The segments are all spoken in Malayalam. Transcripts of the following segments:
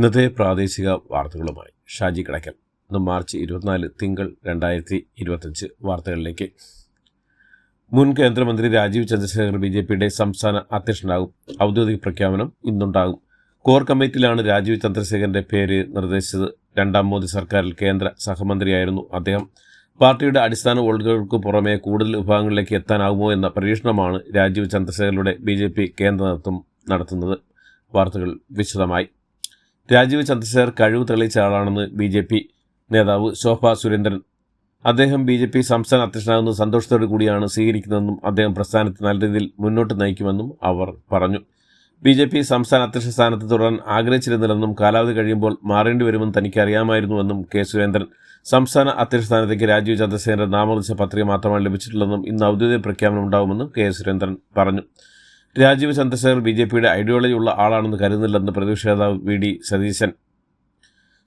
ഇന്നത്തെ പ്രാദേശിക വാർത്തകളുമായി ഷാജി കടയ്ക്കൽ. ഇന്ന് മാർച്ച് 24 തിങ്കൾ 2025 വാർത്തകളിലേക്ക്. മുൻ കേന്ദ്രമന്ത്രി രാജീവ് ചന്ദ്രശേഖർ BJPയുടെ സംസ്ഥാന അധ്യക്ഷനാകും. ഔദ്യോഗിക പ്രഖ്യാപനം ഇന്നുണ്ടാകും. കോർ കമ്മിറ്റിയിലാണ് രാജീവ് ചന്ദ്രശേഖറിന്റെ പേര് നിർദ്ദേശിച്ചത്. രണ്ടാം മോദി സർക്കാരിൽ കേന്ദ്ര സഹമന്ത്രിയായിരുന്നു അദ്ദേഹം. പാർട്ടിയുടെ അടിസ്ഥാന വോട്ടുകൾക്ക് പുറമെ കൂടുതൽ വിഭാഗങ്ങളിലേക്ക് എത്താനാകുമോ എന്ന പരീക്ഷണമാണ് രാജീവ് ചന്ദ്രശേഖറിലൂടെ BJP കേന്ദ്ര നേതൃത്വം നടത്തുന്നത്. വാർത്തകൾ വിശദമായി. രാജീവ് ചന്ദ്രശേഖർ കഴിവ് തെളിയിച്ച ആളാണെന്ന് BJP നേതാവ് ശോഭ സുരേന്ദ്രൻ. അദ്ദേഹം BJP സംസ്ഥാന അധ്യക്ഷനാകുന്നത് സന്തോഷത്തോടു കൂടിയാണ് സ്വീകരിക്കുന്നതെന്നും അദ്ദേഹം പ്രസ്ഥാനത്തെ നല്ല രീതിയിൽ മുന്നോട്ട് നയിക്കുമെന്നും അവർ പറഞ്ഞു. BJP സംസ്ഥാന അധ്യക്ഷ സ്ഥാനത്ത് തുടരാൻ ആഗ്രഹിച്ചിരുന്നില്ലെന്നും കാലാവധി കഴിയുമ്പോൾ മാറേണ്ടി വരുമെന്ന് തനിക്ക് അറിയാമായിരുന്നുവെന്നും K. സുരേന്ദ്രൻ. സംസ്ഥാന അധ്യക്ഷ സ്ഥാനത്തേക്ക് രാജീവ് ചന്ദ്രശേഖരന്റെ നാമനിർദ്ദേശ പത്രിക മാത്രമാണ് ലഭിച്ചിട്ടുള്ളതെന്നും ഇന്ന് ഔദ്യോഗിക പ്രഖ്യാപനം ഉണ്ടാകുമെന്നും K. സുരേന്ദ്രൻ പറഞ്ഞു. രാജീവ് ചന്ദ്രശേഖർ BJPയുടെ ഐഡിയോളജി ഉള്ള ആളാണെന്ന് കരുതുന്നില്ലെന്ന് പ്രതിപക്ഷ നേതാവ് VD സതീശൻ.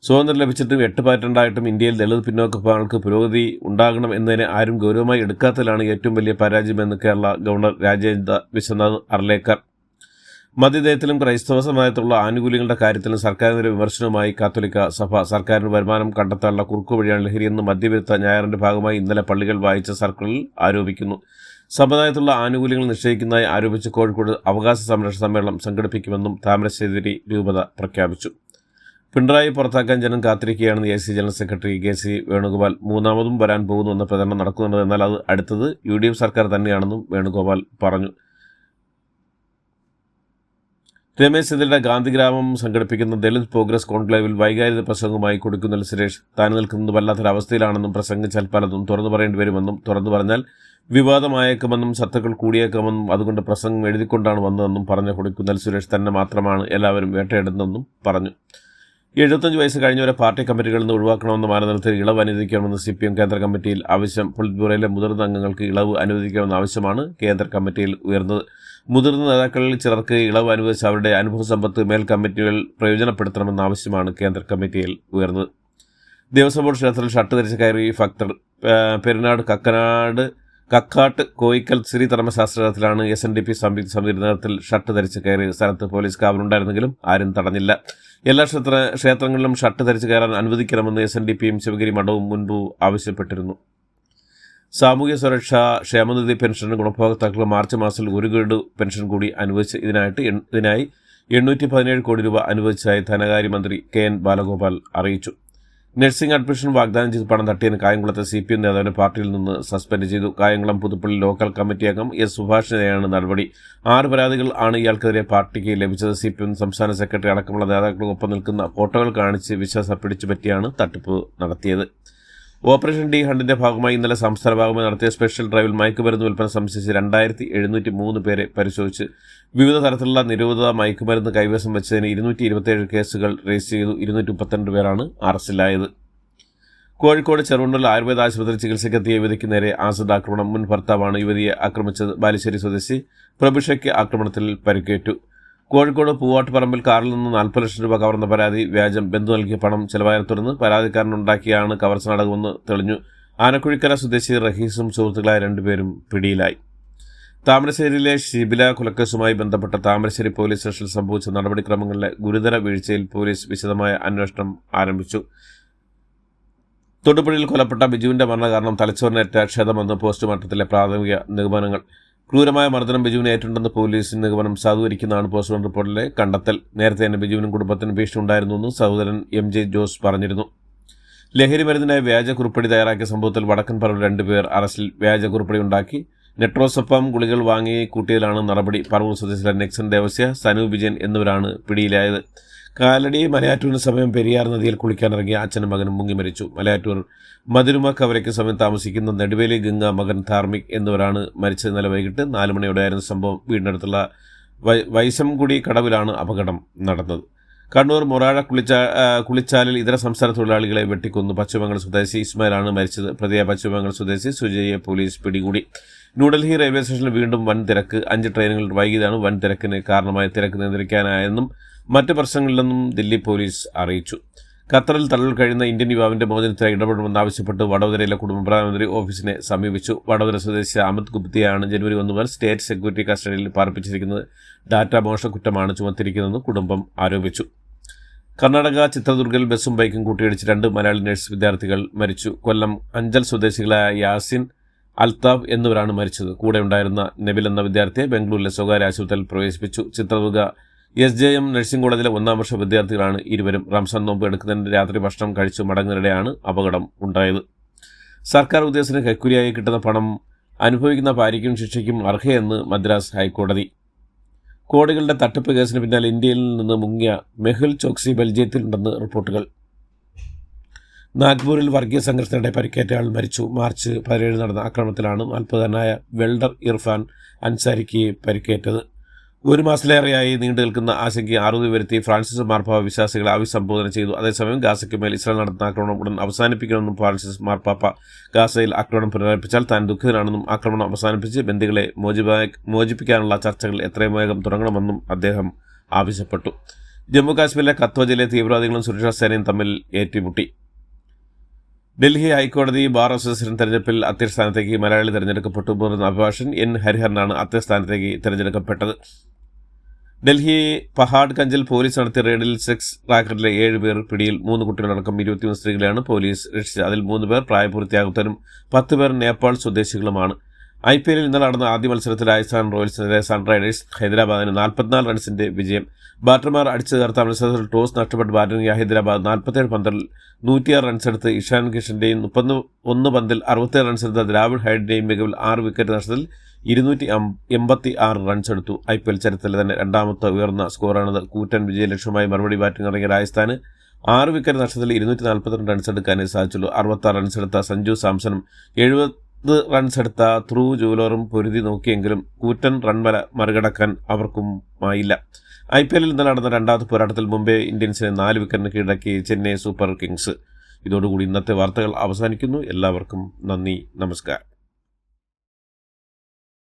സ്വാതന്ത്ര്യം ലഭിച്ചിട്ടും 8 പതിറ്റാണ്ടായിട്ടും ഇന്ത്യയിൽ ദളിത് പിന്നോക്ക വിഭാഗങ്ങൾക്ക് പുരോഗതി ഉണ്ടാകണം എന്നതിനെ ആരും ഗൗരവമായി എടുക്കാത്തതിലാണ് ഏറ്റവും വലിയ പരാജയമെന്ന് കേരള ഗവർണർ രാജേന്ദ്ര വിശ്വനാഥ് അർലേക്കർ. മതേതരത്തിലും ക്രൈസ്തവ സമുദായത്തിലുള്ള ആനുകൂല്യങ്ങളുടെ കാര്യത്തിലും സർക്കാരിനെതിരെ വിമർശനവുമായി കാത്തോലിക്ക സഭ. സർക്കാരിന് വരുമാനം കണ്ടെത്താനുള്ള കുറുക്കുവഴിയാണ് ലഹരിയെന്ന് മദ്യവിരുദ്ധ ഞായറിന്റെ ഭാഗമായി ഇന്നലെ പള്ളികൾ വായിച്ച സർക്കിളിൽ ആരോപിക്കുന്നു. സമുദായത്തിലുള്ള ആനുകൂല്യങ്ങൾ നിശ്ചയിക്കുന്നതായി ആരോപിച്ച് കോഴിക്കോട് അവകാശ സംരക്ഷണ സമ്മേളനം സംഘടിപ്പിക്കുമെന്നും താമരശ്ശേരി രൂപത പ്രഖ്യാപിച്ചു. പിണറായി പുറത്താക്കാൻ ജനം കാത്തിരിക്കുകയാണെന്ന് AC general secretary KC Venugopal. മൂന്നാമതും വരാൻ പോകുന്നുവെന്ന പ്രചരണം നടക്കുന്നുണ്ട്. എന്നാൽ അത് അടുത്തത് UDF സർക്കാർ തന്നെയാണെന്നും വേണുഗോപാൽ പറഞ്ഞു. രമേശ് ചെന്നിത്തല ഗാന്ധിഗ്രാമം സംഘടിപ്പിക്കുന്ന ദളിത് പ്രോഗ്രസ് കോൺക്ലേവിൽ വൈകാരിക പ്രസംഗവുമായി കൊടിക്കുന്നിൽ സുരേഷ്. താൻ നിൽക്കുന്നത് വല്ലാത്തൊരവസ്ഥയിലാണെന്നും പ്രസംഗിച്ചാൽ പലതും തുറന്നു പറയേണ്ടി വരുമെന്നും തുറന്നു പറഞ്ഞാൽ വിവാദമായേക്കുമെന്നും ശത്രുക്കൾ കൂടിയേക്കുമെന്നും അതുകൊണ്ട് പ്രസംഗം എഴുതിക്കൊണ്ടാണ് വന്നതെന്നും പറഞ്ഞ കൊടിക്കുന്നിൽ സുരേഷ് തന്നെ മാത്രമാണ് എല്ലാവരും വേട്ടയിടുന്നതെന്നും പറഞ്ഞു. 75 വയസ്സ് കഴിഞ്ഞവരെ പാർട്ടി കമ്മിറ്റികളിൽ നിന്ന് ഒഴിവാക്കണമെന്ന മാനദണ്ഡത്തിൽ ഇളവ് അനുവദിക്കണമെന്ന് CPM കേന്ദ്ര കമ്മിറ്റിയിൽ ആവശ്യം. പൊളിറ്റ് ബ്യൂറോയിലെ മുതിർന്ന അംഗങ്ങൾക്ക് ഇളവ് അനുവദിക്കണമെന്ന ആവശ്യമാണ് കേന്ദ്ര കമ്മിറ്റിയിൽ ഉയർന്നത്. മുതിർന്ന നേതാക്കളിൽ ചിലർക്ക് ഇളവ് അനുവദിച്ച് അവരുടെ അനുഭവ സമ്പത്ത് മേൽ കമ്മിറ്റികൾ പ്രയോജനപ്പെടുത്തണമെന്ന ആവശ്യമാണ് കേന്ദ്ര കമ്മിറ്റിയിൽ ഉയർന്നത്. ദേവസ്വം ബോർഡ് ക്ഷേത്രത്തിൽ ഷർട്ട് ധരിച്ച് കയറി ഭക്തർ. പെരുന്നാട് കക്കാട്ട് കോയിക്കൽ ശ്രീ ധർമ്മശാസ്ത്രത്തിലാണ് SNDP സംയുക്ത സമിതിയുടെ നേതൃത്വത്തിൽ ഷർട്ട് ധരിച്ച് കയറിയ സ്ഥലത്ത് പോലീസ് കാവലുണ്ടായിരുന്നെങ്കിലും ആരും തടഞ്ഞില്ല. എല്ലാ ക്ഷേത്രങ്ങളിലും ഷർട്ട് ധരിച്ച് കയറാൻ അനുവദിക്കണമെന്ന് SNDPയും ശിവഗിരി മഠവും മുൻപ് ആവശ്യപ്പെട്ടിരുന്നു. സാമൂഹ്യ സുരക്ഷാ ക്ഷേമനിധി പെൻഷൻ ഗുണഭോക്താക്കൾ മാർച്ച് മാസത്തിൽ 1 ഗഡു പെൻഷൻ കൂടി അനുവദിച്ച് ഇതിനായി 817 കോടി രൂപ അനുവദിച്ചതായി ധനകാര്യമന്ത്രി KN ബാലഗോപാൽ അറിയിച്ചു. നഴ്സിംഗ് അഡ്മിഷൻ വാഗ്ദാനം ചെയ്ത് പണം തട്ടിയതിന് കായംകുളത്തെ CPM നേതാവിനെ പാർട്ടിയിൽ നിന്ന് സസ്പെൻഡ് ചെയ്തു. കായംകുളം പുതുപ്പള്ളി ലോക്കൽ കമ്മിറ്റി അംഗം S. സുഭാഷിനെയാണ് നടപടി. 6 പരാതികൾ ആണ് ഇയാൾക്കെതിരെ പാർട്ടിക്ക് ലഭിച്ചത്. CPM സംസ്ഥാന സെക്രട്ടറി അടക്കമുള്ള നേതാക്കൾക്കൊപ്പം നിൽക്കുന്ന ഫോട്ടോകൾ കാണിച്ച് വിശ്വാസം പിടിച്ചുപറ്റിയാണ് തട്ടിപ്പ് നടത്തിയത്. ഓപ്പറേഷൻ ഡി ഹണ്ടിന്റെ ഭാഗമായി ഇന്നലെ സംസ്ഥാന ഭാഗമായി നടത്തിയ സ്പെഷ്യൽ ഡ്രൈവിൽ മയക്കുമരുന്ന് വിൽപ്പന സംബന്ധിച്ച് 2703 പേരെ പരിശോധിച്ച് വിവിധ തരത്തിലുള്ള നിരോധിത മയക്കുമരുന്ന് കൈവശം വെച്ചതിന് 227 കേസുകൾ രജിസ്റ്റർ ചെയ്തു. 232 പേരാണ് അറസ്റ്റിലായത്. കോഴിക്കോട് ചെറുവണ്ണൂരിൽ ആയുർവേദ ആശുപത്രി ചികിത്സയ്ക്കെത്തിയ യുവതിക്ക് നേരെ ആസിഡ് ആക്രമണം. മുൻ ഭർത്താവാണ് യുവതിയെ ആക്രമിച്ചത്. ബാലുശ്ശേരി സ്വദേശി പ്രഭിഷയ്ക്ക് ആക്രമണത്തിൽ പരിക്കേറ്റു. കോഴിക്കോട് പൂവാട്ടുപറമ്പിൽ കാറിൽ നിന്ന് 40 ലക്ഷം രൂപ കവർന്ന പരാതി വ്യാജം. ബന്ധു നൽകിയ പണം ചെലവായതിനെ തുടർന്ന് പരാതിക്കാരനുണ്ടാക്കിയാണ് കവർച്ച നടക്കുമെന്ന് തെളിഞ്ഞു. ആനക്കുഴിക്കര സ്വദേശി റഹീസും സുഹൃത്തുക്കളായ 2 പേരും പിടിയിലായി. താമരശ്ശേരിയിലെ ഷിബില കൊലക്കേസുമായി ബന്ധപ്പെട്ട താമരശ്ശേരി പോലീസ് സ്റ്റേഷനിൽ സംഭവിച്ച നടപടിക്രമങ്ങളിലെ ഗുരുതര വീഴ്ചയിൽ പോലീസ് വിശദമായ അന്വേഷണം ആരംഭിച്ചു. തൊടുപുഴയിൽ കൊല്ലപ്പെട്ട ബിജുവിന്റെ മരണകാരണം തലച്ചോറിനേറ്റ ക്ഷതമെന്ന് പോസ്റ്റ്മോർട്ടത്തിലെ പ്രാഥമിക നിഗമനങ്ങൾ. ക്രൂരമായ മർദ്ദനം ബിജുവിന് ഏറ്റുണ്ടെന്ന് പോലീസ് നിഗമനം സാധൂകരിക്കുന്നതാണ് പോസ്റ്റ്മോർട്ടം റിപ്പോർട്ടിലെ കണ്ടെത്തൽ. നേരത്തെ തന്നെ ബിജുവിനും കുടുംബത്തിനും ഭീഷണി ഉണ്ടായിരുന്നുവെന്ന് സഹോദരൻ MJ ജോസ് പറഞ്ഞിരുന്നു. ലഹരി മരുന്നിനായി വ്യാജ കുറിപ്പടി തയ്യാറാക്കിയ സംഭവത്തിൽ വടക്കൻ പറവൂർ 2 പേർ അറസ്റ്റിൽ. വ്യാജ കുറിപ്പടി ഉണ്ടാക്കി നെട്രോസൊപ്പം ഗുളികൾ വാങ്ങി കൂട്ടിയതിലാണ് നടപടി. പറവൂർ സ്വദേശികളായ നെക്സൺ ദേവസ്യ, സനു വിജയൻ എന്നിവരാണ് പിടിയിലായത്. കാലടി മലയാറ്റൂരിന് സമയം പെരിയാർ നദിയിൽ കുളിക്കാനിറങ്ങിയ അച്ഛനും മകനും മുങ്ങി മരിച്ചു. മലയാറ്റൂർ മധുരുമ കവരയ്ക്ക് സമയം താമസിക്കുന്ന നെടുവേലി ഗംഗ മകൻ ധാർമിക് എന്നിവരാണ് മരിച്ചത്. ഇന്നലെ വൈകിട്ട് 4 മണിയോടെയായിരുന്നു സംഭവം. വീടിനടുത്തുള്ള വൈശംകുടി കടവിലാണ് അപകടം നടന്നത്. കണ്ണൂർ മൊറാഴ കുളിച്ചാലിൽ ഇതര സംസ്ഥാന തൊഴിലാളികളെ വെട്ടിക്കൊന്നു. പശ്ചിമബംഗാൾ സ്വദേശി ഇസ്മായിലാണ് മരിച്ചത്. പ്രതിയായ പശ്ചിമബംഗാൾ സ്വദേശി സുജയെ പോലീസ് പിടികൂടി. ന്യൂഡൽഹി റെയിൽവേ സ്റ്റേഷനിൽ വീണ്ടും വൻ തിരക്ക്. 5 ട്രെയിനുകൾ വൈകിയതാണ് വൻ തിരക്കിന് കാരണമായ. തിരക്ക് നിയന്ത്രിക്കാനായെന്നും മറ്റ് പ്രശ്നങ്ങളില്ലെന്നും ദില്ലി പോലീസ് അറിയിച്ചു. ഖത്തറിൽ തടവിൽ കഴിയുന്ന ഇന്ത്യൻ യുവാവിന്റെ മോചനത്തിനായി ഇടപെടണമെന്നാവശ്യപ്പെട്ട് വഡോദരയിലെ കുടുംബ പ്രധാനമന്ത്രി ഓഫീസിനെ സമീപിച്ചു. വഡോദര സ്വദേശി അമിത് ഗുപ്തയാണ് ജനുവരി 1 മുതൽ സ്റ്റേറ്റ് സെക്യൂരിറ്റി കസ്റ്റഡിയിൽ പാർപ്പിച്ചിരിക്കുന്നത്. ഡാറ്റ മോഷണ കുറ്റമാണ് ചുമത്തിയിരിക്കുന്നതെന്ന് കുടുംബം ആരോപിച്ചു. കർണാടക ചിത്രദുർഗയിൽ ബസ്സും ബൈക്കും കൂട്ടിയിടിച്ച് 2 മലയാളി നഴ്സ് വിദ്യാർത്ഥികൾ മരിച്ചു. കൊല്ലം അഞ്ചൽ സ്വദേശികളായ യാസിൻ, അൽതാഫ് എന്നിവരാണ് മരിച്ചത്. കൂടെ ഉണ്ടായിരുന്ന നബിൽ എന്ന വിദ്യാർത്ഥിയെ ബംഗളൂരിലെ സ്വകാര്യ ആശുപത്രിയിൽ പ്രവേശിപ്പിച്ചു. ചിത്രദുർഗ SJM നഴ്സിംഗ് കോളേജിലെ 1ാം വർഷ വിദ്യാർത്ഥികളാണ് ഇരുവരും. റംസാൻ നോമ്പ് എടുക്കുന്നതിന് രാത്രി ഭക്ഷണം കഴിച്ചു മടങ്ങുന്നതിനിടെയാണ് അപകടം ഉണ്ടായത്. സർക്കാർ ഉദ്യോഗസ്ഥന് കൈക്കൂലിയായി കിട്ടുന്ന പണം അനുഭവിക്കുന്ന ഭാര്യയ്ക്കും ശിക്ഷയ്ക്കും അർഹയെന്ന് മദ്രാസ് ഹൈക്കോടതി. കോടികളുടെ തട്ടിപ്പ് കേസിന് പിന്നാലെ ഇന്ത്യയിൽ നിന്ന് മുങ്ങിയ മെഹുൽ ചോക്സി ബെൽജിയത്തിലുണ്ടെന്ന് റിപ്പോർട്ടുകൾ. നാഗ്പൂരിൽ വർഗീയ സംഘർഷത്തിനിടെ പരിക്കേറ്റ ആൾ മരിച്ചു. മാർച്ച് 17 നടന്ന ആക്രമണത്തിലാണ് 40-കാരനായ വെൽഡർ ഇർഫാൻ അൻസാരിക്ക് പരിക്കേറ്റത്. 1 മാസത്തിലേറെയായി നീണ്ടു നിൽക്കുന്ന ആശങ്കയെ അറുതി വരുത്തി ഫ്രാൻസിസ് മാർപ്പാപ്പ വിശ്വാസികളെ അഭിസംബോധന ചെയ്തു. അതേസമയം ഗാസയ്ക്ക് മേൽ ഇസ്രായേൽ നടത്തുന്ന ആക്രമണം ഉടൻ അവസാനിപ്പിക്കണമെന്നും ഫ്രാൻസിസ് മാർപ്പാപ്പ ഗാസയിൽ ആക്രമണം പുനരാരംഭിച്ചാൽ താൻ ദുഃഖിതനാണെന്നും ആക്രമണം അവസാനിപ്പിച്ച് ബന്ദികളെ മോചിപ്പിക്കാനുള്ള ചർച്ചകൾ എത്രയും വേഗം തുടങ്ങണമെന്നും അദ്ദേഹം ആവശ്യപ്പെട്ടു. ജമ്മു കാശ്മീരിലെ കത്വ ജില്ലയിലെ തീവ്രവാദികളും സുരക്ഷാ സേനയും തമ്മിൽ ഏറ്റുമുട്ടി. ഡൽഹി ഹൈക്കോടതി ബാർ അസോസിയേഷൻ തെരഞ്ഞെടുപ്പിൽ അധ്യക്ഷ സ്ഥാനത്തേക്ക് മലയാളി തെരഞ്ഞെടുക്കപ്പെട്ടു. മുതിർന്ന അഭിഭാഷകൻ N. ഹരിഹരനാണ് അധ്യക്ഷ സ്ഥാനത്തേക്ക് തെരഞ്ഞെടുക്കപ്പെട്ടത്. ഡൽഹി പഹാഡ് ഗഞ്ചിൽ പോലീസ് നടത്തിയ റെയ്ഡിൽ സെക്സ് റാക്കറ്റിലെ 7 പേർ പിടിയിൽ. 3 കുട്ടികളടക്കം 23 സ്ത്രീകളെയാണ് പോലീസ് രക്ഷിച്ചത്. അതിൽ 3 പേർ പ്രായപൂർത്തിയാകാത്തവരും 10 പേർ നേപ്പാൾ സ്വദേശികളുമാണ്. IPL ഇന്നലെ നടന്ന ആദ്യ മത്സരത്തിൽ രാജസ്ഥാൻ റോയൽസിനെതിരെ സൺറൈസേഴ്സ് ഹൈദരാബാദിന് 44 റൺസിന്റെ വിജയം. ബാറ്റർമാർ അടിച്ചു ചേർത്ത മത്സരത്തിൽ ടോസ് നഷ്ടപ്പെട്ട് ബാറ്റിംഗ് ഹൈദരാബാദ് 47 പന്തിൽ 106 റൺസെടുത്ത് ഇഷാൻ കിഷന്റെയും 31 പന്തിൽ 67 റൺസെടുത്ത ദ്രാവിഡ് ഹൈഡിന്റെയും മികവിൽ 6 വിക്കറ്റ് നഷ്ടത്തിൽ 286 റൺസെടുത്തു. IPL ചരിത്രത്തിലെ തന്നെ 2ാമത്തെ ഉയർന്ന സ്കോറാണിത്. കൂറ്റൻ വിജയലക്ഷ്യമായി മറുപടി ബാറ്റിംഗ് ഇറങ്ങിയ രാജസ്ഥാന് 6 വിക്കറ്റ് നഷ്ടത്തിൽ 242 റൺസെടുക്കാനേ സാധിച്ചുള്ളൂ. 66 റൺസെടുത്ത സഞ്ജു സാംസണും 70 റൺസെടുത്ത ധ്രുവ് ജൂലറും പൊരുതി നോക്കിയെങ്കിലും കൂറ്റൻ റൺമല മറികടക്കാൻ അവർക്കുമായില്ല. IPL ഇന്നലെ നടന്ന 2ാമത്തെ പോരാട്ടത്തിൽ മുംബൈ ഇന്ത്യൻസിനെ 4 വിക്കറ്റിന് കീഴടക്കി ചെന്നൈ സൂപ്പർ കിങ്സ്. ഇതോടുകൂടി ഇന്നത്തെ വാർത്തകൾ അവസാനിക്കുന്നു. എല്ലാവർക്കും നന്ദി, നമസ്കാരം.